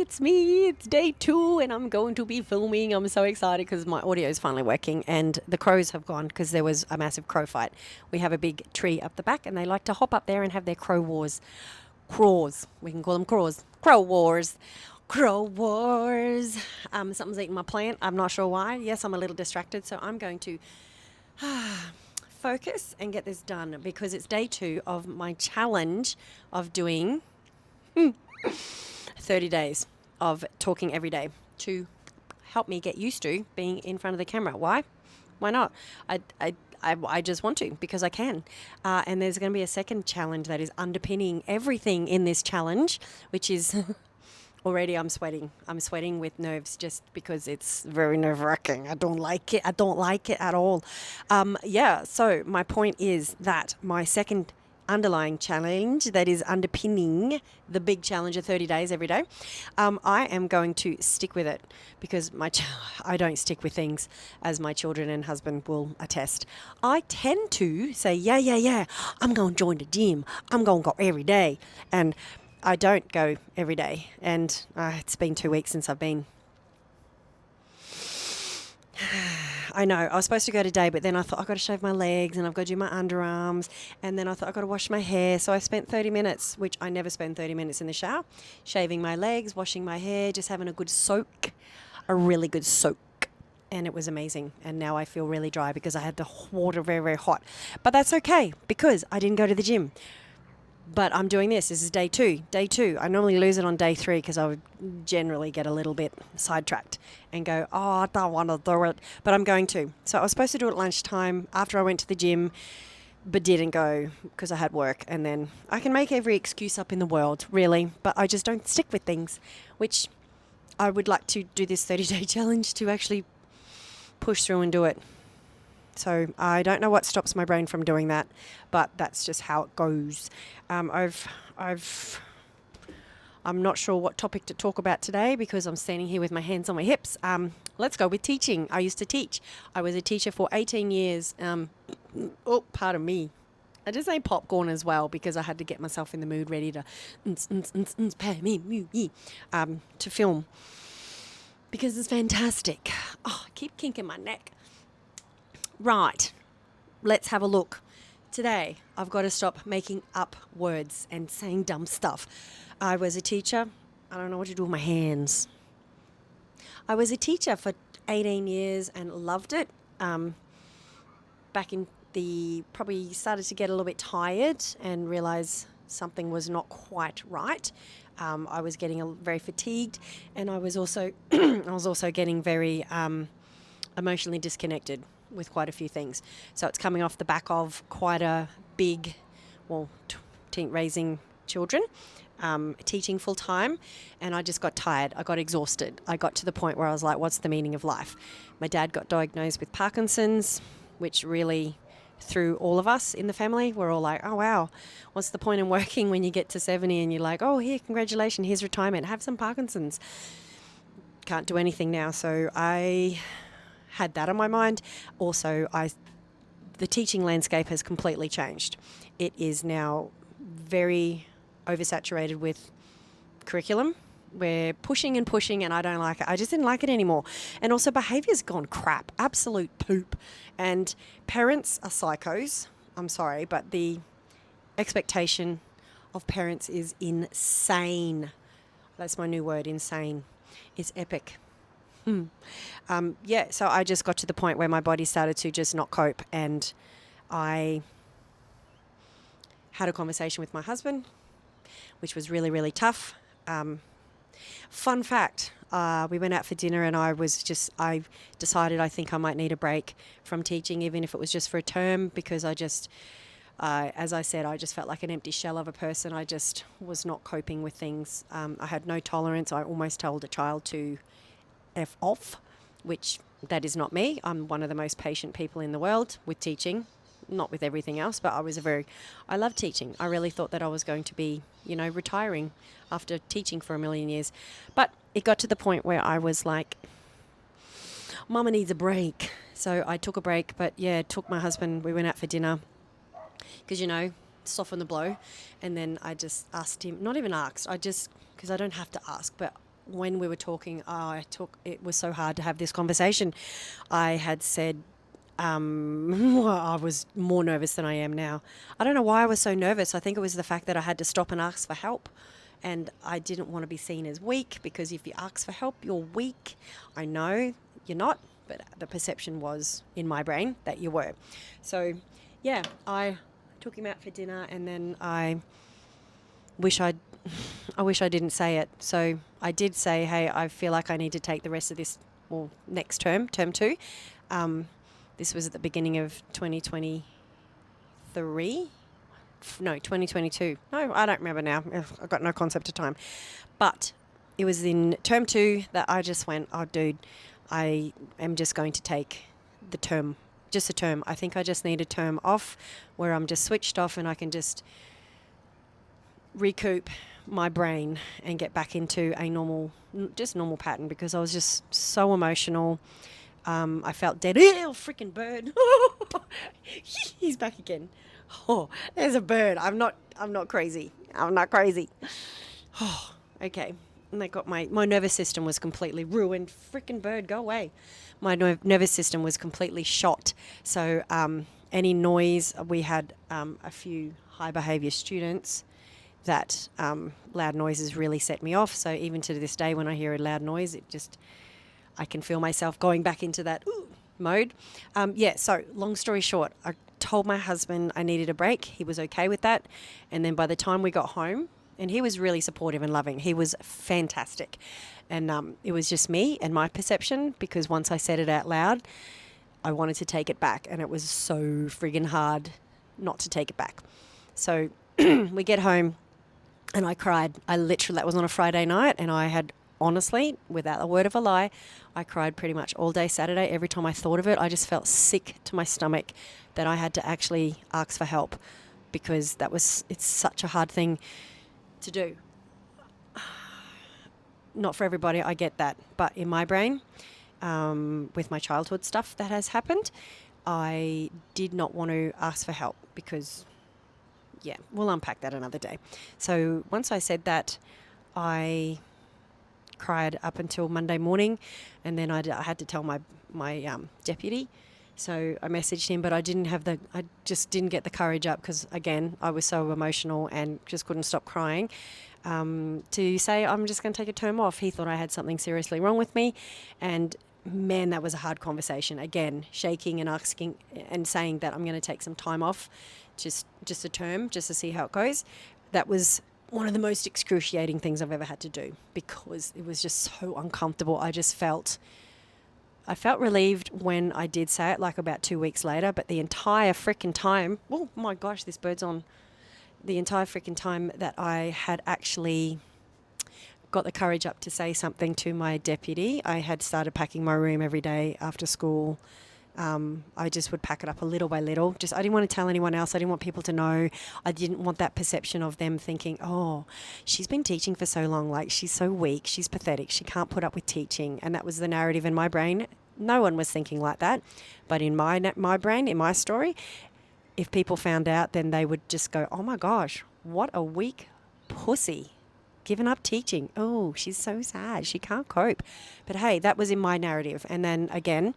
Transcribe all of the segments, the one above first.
it's me. It's day 2 and I'm going to be filming. I'm so excited because my audio is finally working and the crows have gone because there was a massive crow fight. We have a big tree up the back and they like to hop up there and have their crow wars. Crows. We can call them crows. Crow wars. Crow wars. Something's eating my plant. I'm not sure why. Yes, I'm a little distracted, so I'm going to focus and get this done because it's day 2 of my challenge of doing 30 days of talking every day to help me get used to being in front of the camera. Why? Why not? I just want to because I can. And there's going to be a second challenge that is underpinning everything in this challenge, which is already I'm sweating. I'm sweating with nerves just because it's very nerve-wracking. I don't like it. I don't like it at all. So my point is that my second underlying challenge that is underpinning the big challenge of 30 days every day, I am going to stick with it because I don't stick with things, as my children and husband will attest. I tend to say, yeah, I'm going to join the gym. I'm going to go every day. And I don't go every day. And it's been 2 weeks since I've been. I know, I was supposed to go today, but then I thought I've got to shave my legs and I've got to do my underarms. And then I thought I've got to wash my hair. So I spent 30 minutes, which I never spend 30 minutes in the shower, shaving my legs, washing my hair, just having a good soak, a really good soak. And it was amazing. And now I feel really dry because I had the water very, very hot. But that's okay because I didn't go to the gym. But I'm doing this. This is day 2. Day 2. I normally lose it on day 3 because I would generally get a little bit sidetracked and go, oh, I don't want to do it. But I'm going to. So I was supposed to do it at lunchtime after I went to the gym, but didn't go because I had work. And then I can make every excuse up in the world, really. But I just don't stick with things, which I would like to do this 30-day challenge to actually push through and do it. So I don't know what stops my brain from doing that, but that's just how it goes. I'm not sure what topic to talk about today because I'm standing here with my hands on my hips. Let's go with teaching. I used to teach. I was a teacher for 18 years. Pardon me. I just ate popcorn as well because I had to get myself in the mood ready to to film because it's fantastic. Oh, I keep kinking my neck. Right, let's have a look. Today, I've got to stop making up words and saying dumb stuff. I was a teacher. I don't know what to do with my hands. I was a teacher for 18 years and loved it. Back in probably started to get a little bit tired and realize something was not quite right. I was getting very fatigued, and I was also getting very emotionally disconnected with quite a few things. So it's coming off the back of quite a big, raising children, teaching full time, and I just got tired. I got exhausted. I got to the point where I was like, what's the meaning of life? My dad got diagnosed with Parkinson's, which really threw all of us in the family. We're all like, oh wow, what's the point in working when you get to 70 and you're like, oh here, congratulations, here's retirement, have some Parkinson's. Can't do anything now. So I had that on my mind. Also, the teaching landscape has completely changed. It is now very oversaturated with curriculum. We're pushing and I don't like it. I just didn't like it anymore. And also behaviour's gone crap, absolute poop. And parents are psychos. I'm sorry, but the expectation of parents is insane. That's my new word, insane. It's epic. So I just got to the point where my body started to just not cope, and I had a conversation with my husband, which was really, really tough. Fun fact, we went out for dinner and I decided I think I might need a break from teaching, even if it was just for a term, because as I said, I just felt like an empty shell of a person. I just was not coping with things. I had no tolerance. I almost told a child to F off, which that is not me. I'm one of the most patient people in the world with teaching, not with everything else, but I love teaching. I really thought that I was going to be, retiring after teaching for a million years. But it got to the point where I was like, Mama needs a break. So I took a break, but took my husband, we went out for dinner because, soften the blow. And then I just asked him, not even asked, because I don't have to ask, but when we were talking, it was so hard to have this conversation. I had said, well, I was more nervous than I am now. I don't know why I was so nervous. I think it was the fact that I had to stop and ask for help. And I didn't want to be seen as weak, because if you ask for help, you're weak. I know you're not, but the perception was in my brain that you were. So, yeah, I took him out for dinner, and then wish I'd, I wish I didn't say it. So I did say, hey, I feel like I need to take the rest of this, well, next term, term 2. This was at the beginning of 2023. No, 2022. No, I don't remember now. I've got no concept of time. But it was in term 2 that I just went, oh, dude, I am just going to take the term, just a term. I think I just need a term off where I'm just switched off and I can just recoup my brain and get back into a normal pattern, because I was just so emotional. I felt dead. Ew, freaking bird. He's back again. Oh, there's a bird. I'm not crazy. I'm not crazy. Oh, okay. And they got my nervous system was completely ruined. Freaking bird, go away. My nervous system was completely shot. So any noise, we had a few high behaviour students that loud noises really set me off. So even to this day, when I hear a loud noise, I can feel myself going back into that mode. So long story short, I told my husband I needed a break. He was okay with that. And then by the time we got home, and he was really supportive and loving. He was fantastic. And it was just me and my perception, because once I said it out loud, I wanted to take it back. And it was so friggin' hard not to take it back. So we get home and I cried. That was on a Friday night, and I had, honestly, without a word of a lie, I cried pretty much all day Saturday. Every time I thought of it, I just felt sick to my stomach that I had to actually ask for help, because it's such a hard thing to do. Not for everybody, I get that. But in my brain, with my childhood stuff that has happened, I did not want to ask for help, because, yeah, we'll unpack that another day. So once I said that, I cried up until Monday morning, and then I had to tell my deputy. So I messaged him, but I just didn't get the courage up, because again, I was so emotional and just couldn't stop crying, to say I'm just going to take a term off. He thought I had something seriously wrong with me, and man, that was a hard conversation. Again, shaking and asking and saying that I'm going to take some time off, just a term, just to see how it goes. That was one of the most excruciating things I've ever had to do, because it was just so uncomfortable. I felt relieved when I did say it, like about 2 weeks later, but the entire freaking time, oh my gosh, this bird's on, the entire freaking time that I had actually got the courage up to say something to my deputy, I had started packing my room every day after school. I just would pack it up a little by little. I didn't want to tell anyone else. I didn't want people to know. I didn't want that perception of them thinking, oh, she's been teaching for so long. Like, she's so weak. She's pathetic. She can't put up with teaching. And that was the narrative in my brain. No one was thinking like that. But in my brain, in my story, if people found out, then they would just go, oh my gosh, what a weak pussy. Given up teaching. Oh, she's so sad. She can't cope. But hey, that was in my narrative. And then again,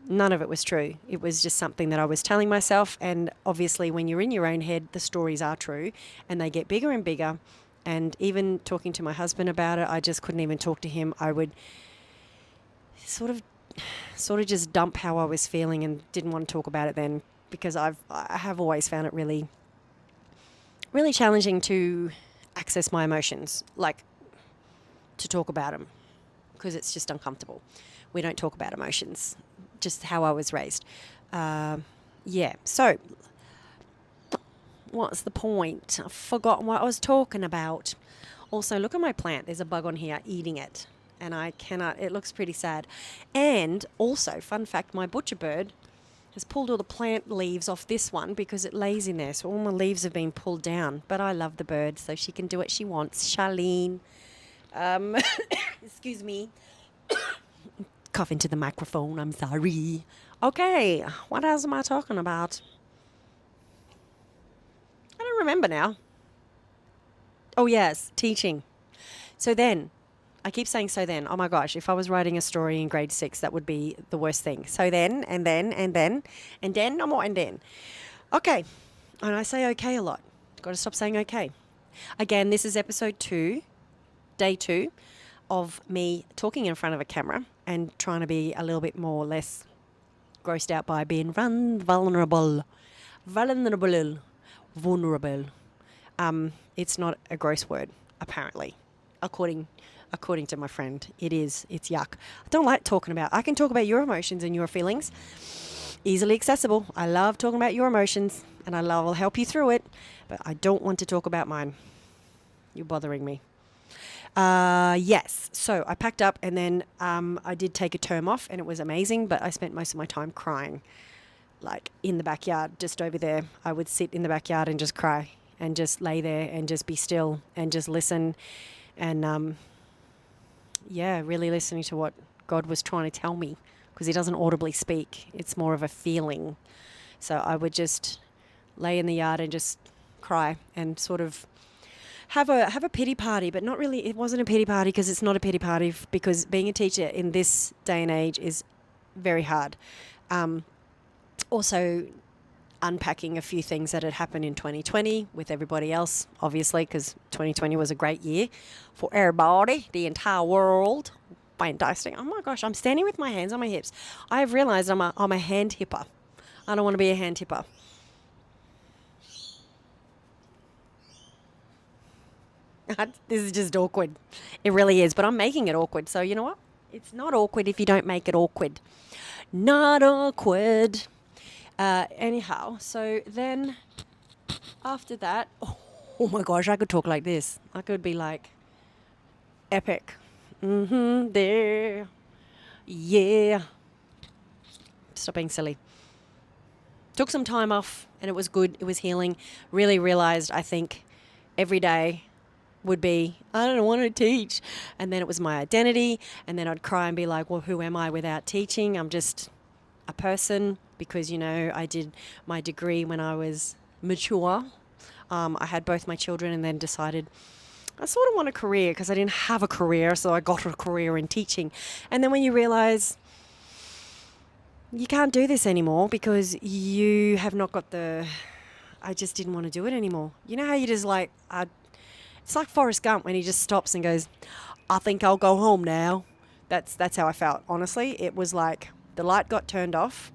none of it was true. It was just something that I was telling myself. And obviously when you're in your own head, the stories are true and they get bigger and bigger. And even talking to my husband about it, I just couldn't even talk to him. I would sort of just dump how I was feeling and didn't want to talk about it then, because I have always found it really, really challenging to access my emotions, like to talk about them, because it's just uncomfortable. We don't talk about emotions. Just how I was raised. So what's the point? I've forgotten what I was talking about. Also, look at my plant. There's a bug on here eating it, and I cannot, it looks pretty sad. And also, fun fact, my butcher bird has pulled all the plant leaves off this one because it lays in there. So all my leaves have been pulled down, but I love the bird, so she can do what she wants. Charlene. Excuse me. Cough into the microphone, I'm sorry. Okay, what else am I talking about? I don't remember now. Oh yes, teaching. So then I keep saying so then. Oh my gosh, if I was writing a story in grade 6, that would be the worst thing. So then, and then, and then, and then, no more, and then. Okay. And I say okay a lot. Got to stop saying okay. Again, this is episode 2, day 2 of me talking in front of a camera and trying to be a little bit more less grossed out by being vulnerable. Vulnerable. It's not a gross word, apparently, according to my friend. It is. It's yuck. I don't like talking about. I can talk about your emotions and your feelings. Easily accessible. I love talking about your emotions, and I'll help you through it. But I don't want to talk about mine. You're bothering me. Yes. So I packed up, and then I did take a term off, and it was amazing. But I spent most of my time crying, like in the backyard, just over there. I would sit in the backyard and just cry, and just lay there and just be still and just listen, and really listening to what God was trying to tell me, because He doesn't audibly speak. It's more of a feeling. So I would just lay in the yard and just cry and sort of have a pity party, but not really. It wasn't a pity party, because it's not a pity party, because being a teacher in this day and age is very hard. Also unpacking a few things that had happened in 2020 with everybody else, obviously, because 2020 was a great year for everybody, the entire world. Fantastic. Oh my gosh, I'm standing with my hands on my hips. I have realized I'm a hand hipper. I don't want to be a hand hipper. This is just awkward. It really is, but I'm making it awkward. So you know what? It's not awkward if you don't make it awkward. Not awkward. Anyhow, so then after that, oh my gosh, I could talk like this. I could be like epic. There. Yeah. Stop being silly. Took some time off, and it was good. It was healing. Really realized, I think, every day would be, I don't want to teach. And then it was my identity. And then I'd cry and be like, well, who am I without teaching? I'm just a person, because, you know, I did my degree when I was mature. I had both my children, and then decided I sort of want a career, because I didn't have a career. So I got a career in teaching. And then when you realize you can't do this anymore because you have not got I just didn't want to do it anymore. You know how you just like, it's like Forrest Gump when he just stops and goes, I think I'll go home now. That's how I felt, honestly. It was like the light got turned off,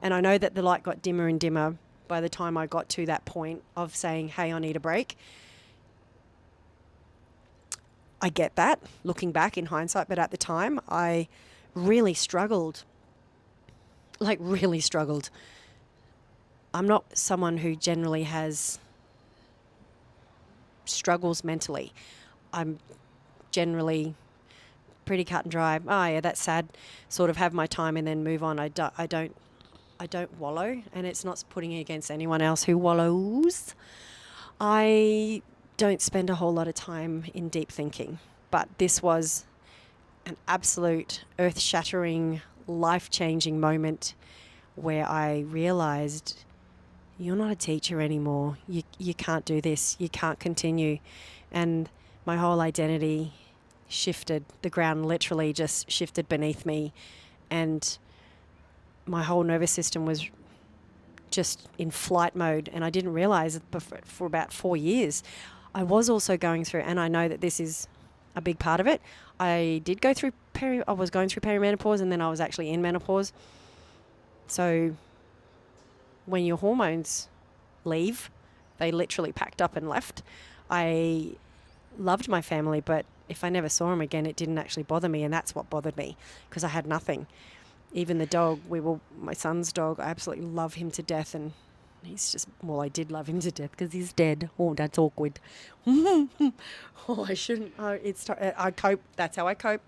and I know that the light got dimmer and dimmer by the time I got to that point of saying, hey, I need a break. I get that, looking back in hindsight, but at the time, I really struggled. Like, really struggled. I'm not someone who generally has struggles mentally. I'm generally pretty cut and dry. Oh yeah, that's sad. Sort of have my time and then move on. I don't wallow, and it's not putting it against anyone else who wallows. I don't spend a whole lot of time in deep thinking, but this was an absolute earth-shattering, life-changing moment where I realized, you're not a teacher anymore. You can't do this. You can't continue. And my whole identity shifted. The ground literally just shifted beneath me, and my whole nervous system was just in flight mode. And I didn't realize it for about 4 years. I was also going through, and I know that this is a big part of it, I was going through perimenopause, and then I was actually in menopause. So when your hormones leave, they literally packed up and left. I loved my family, but if I never saw them again, it didn't actually bother me, and that's what bothered me, because I had nothing. Even the dog, my son's dog, I absolutely love him to death, and I did love him to death because he's dead. Oh, that's awkward. I shouldn't. I cope. That's how I cope.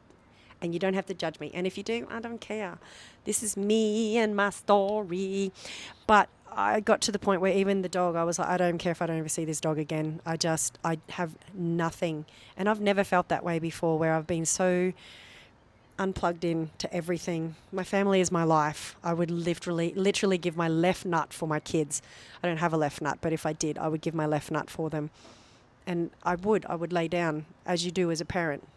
And you don't have to judge me. And if you do, I don't care. This is me and my story. But I got to the point where even the dog, I was like, I don't care if I don't ever see this dog again. I have nothing. And I've never felt that way before, where I've been so unplugged in to everything. My family is my life. I would literally give my left nut for my kids. I don't have a left nut, but if I did, I would give my left nut for them. And I would lay down, as you do as a parent.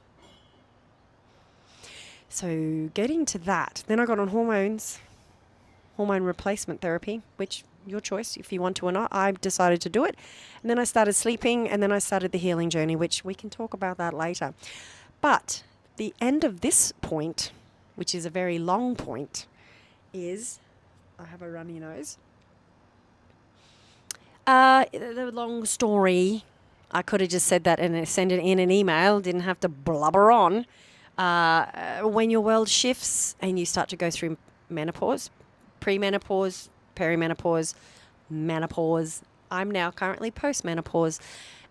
So getting to that, then I got on hormone replacement therapy, which your choice if you want to or not. I decided to do it. And then I started sleeping, and then I started the healing journey, which we can talk about that later. But the end of this point, which is a very long point, is I have a runny nose. The long story, I could have just said that and send it in an email, didn't have to blubber on. When your world shifts and you start to go through menopause, premenopause, perimenopause, menopause. I'm now currently postmenopause,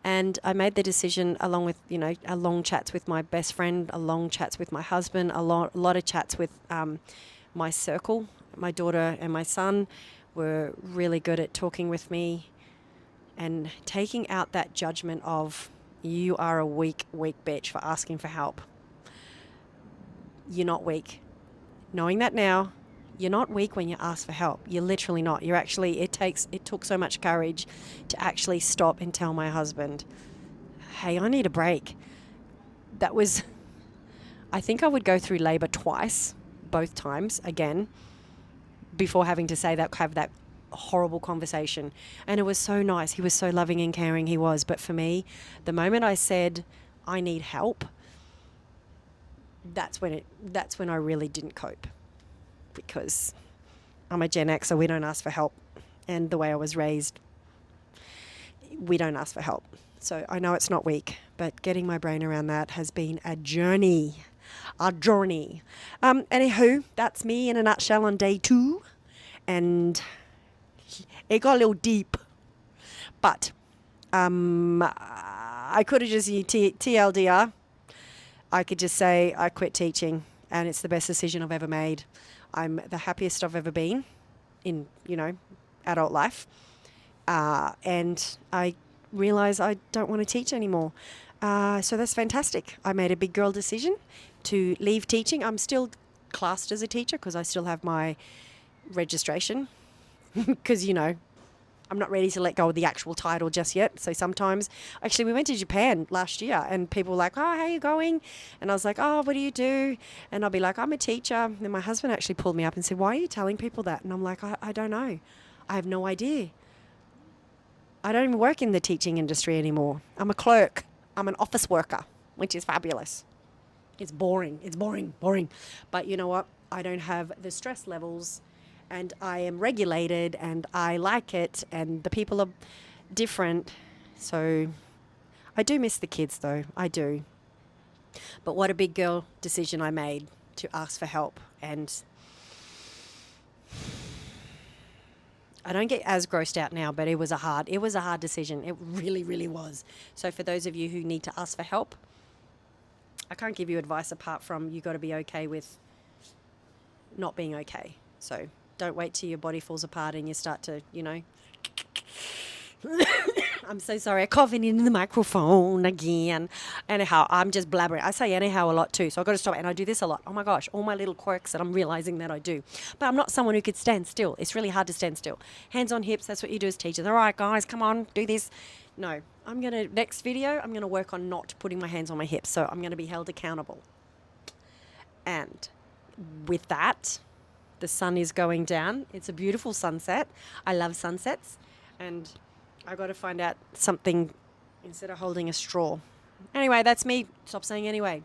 and I made the decision along with, a long chats with my best friend, a long chats with my husband, a lot of chats with my circle. My daughter and my son were really good at talking with me and taking out that judgment of, you are a weak bitch for asking for help. You're not weak. Knowing that now, you're not weak when you ask for help. You're literally not. You're actually, it took so much courage to actually stop and tell my husband, hey, I need a break. That was, I think I would go through labor twice, both times again, before having to say that, have that horrible conversation. And it was so nice. He was so loving and caring, he was. But for me, the moment I said, I need help, that's when I really didn't cope. Because I'm a Gen X, so we don't ask for help. And the way I was raised, we don't ask for help. So I know it's not weak, but getting my brain around that has been a journey. Anywho, that's me in a nutshell on day 2. And it got a little deep. But I could have just, TLDR, I could just say I quit teaching, and it's the best decision I've ever made. I'm the happiest I've ever been in, adult life. And I realize I don't want to teach anymore. So that's fantastic. I made a big girl decision to leave teaching. I'm still classed as a teacher because I still have my registration because, I'm not ready to let go of the actual title just yet. So sometimes, actually, we went to Japan last year and people were like, oh, how are you going? And I was like, oh, what do you do? And I'll be like, I'm a teacher. And my husband actually pulled me up and said, why are you telling people that? And I'm like, I don't know. I have no idea. I don't even work in the teaching industry anymore. I'm a clerk. I'm an office worker, which is fabulous. It's boring. But you know what? I don't have the stress levels, and I am regulated, and I like it, and the people are different. So I do miss the kids, though. I do. But what a big girl decision I made to ask for help. And I don't get as grossed out now, but it was a hard decision. It really, really was. So for those of you who need to ask for help, I can't give you advice apart from you got to be okay with not being okay. So don't wait till your body falls apart and you start to, I'm so sorry, I'm coughing into the microphone again. Anyhow, I'm just blabbering. I say anyhow a lot too, so I've got to stop it. And I do this a lot. Oh my gosh, all my little quirks that I'm realizing that I do. But I'm not someone who could stand still. It's really hard to stand still. Hands on hips, that's what you do as teachers. All right, guys, come on, do this. No, next video, I'm going to work on not putting my hands on my hips. So I'm going to be held accountable. And with that, the sun is going down. It's a beautiful sunset. I love sunsets. And I got to find out something instead of holding a straw. Anyway, that's me. Stop saying anyway.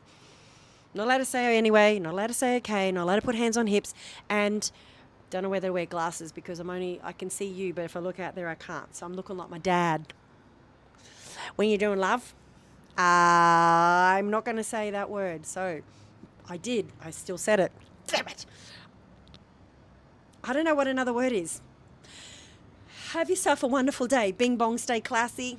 Not allowed to say anyway. Not allowed to say okay. Not allowed to put hands on hips. And don't know whether to wear glasses because I can see you, but if I look out there, I can't. So I'm looking like my dad. When you're doing love, I'm not going to say that word. So I did. I still said it. Damn it. I don't know what another word is. Have yourself a wonderful day. Bing bong, stay classy.